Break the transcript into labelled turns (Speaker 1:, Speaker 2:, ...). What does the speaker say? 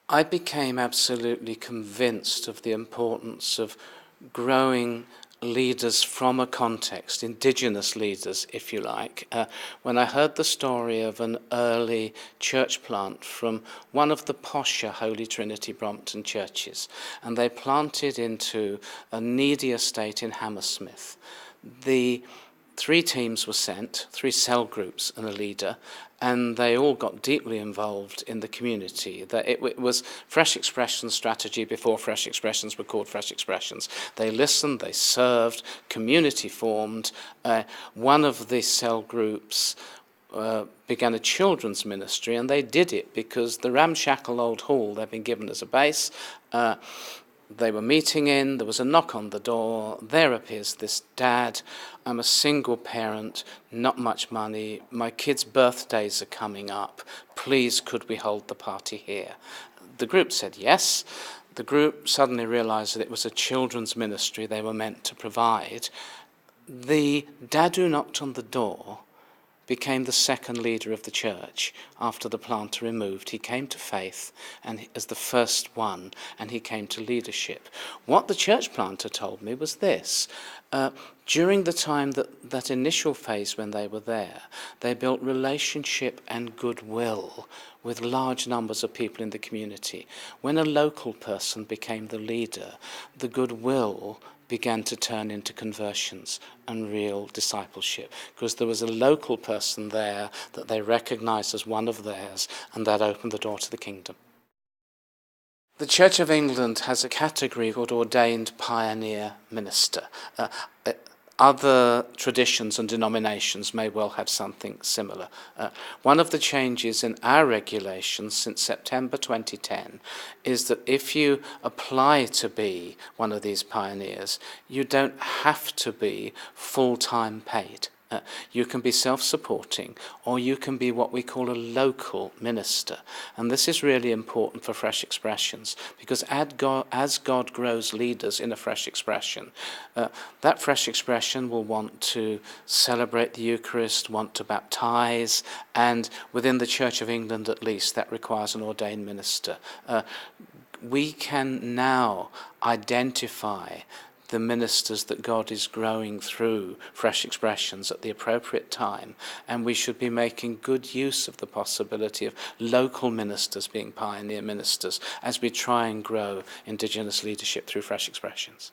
Speaker 1: I became absolutely convinced of the importance of growing leaders from a context, indigenous leaders, if you like, when I heard the story of an early church plant from one of the posher Holy Trinity Brompton churches, and they planted into a needy estate in Hammersmith. The 3 teams were sent, 3 cell groups and a leader, and they all got deeply involved in the community. It was Fresh Expressions strategy before Fresh Expressions were called Fresh Expressions. They listened, they served, community formed. One of the cell groups began a children's ministry, and they did it because the ramshackle old hall they'd been given as a base, they were meeting in, there was a knock on the door, there appears this dad, I'm a single parent, not much money, my kids' birthdays are coming up, please could we hold the party here? The group said yes. The group suddenly realised that it was a children's ministry they were meant to provide. The dad who knocked on the door became the second leader of the church after the planter removed. He came to faith and as the first one, and he came to leadership. What the church planter told me was this. During the time that initial phase when they were there, they built relationship and goodwill with large numbers of people in the community. When a local person became the leader, the goodwill began to turn into conversions and real discipleship, because there was a local person there that they recognized as one of theirs, and that opened the door to the kingdom. The Church of England has a category called ordained pioneer minister. Other traditions and denominations may well have something similar. One of the changes in our regulations since September 2010 is that if you apply to be one of these pioneers, you don't have to be full-time paid. You can be self-supporting, or you can be what we call a local minister. And this is really important for Fresh Expressions, because as God grows leaders in a Fresh Expression, that Fresh Expression will want to celebrate the Eucharist, want to baptize, and within the Church of England at least, that requires an ordained minister. We can now identify the ministers that God is growing through Fresh Expressions at the appropriate time, and we should be making good use of the possibility of local ministers being pioneer ministers as we try and grow Indigenous leadership through Fresh Expressions.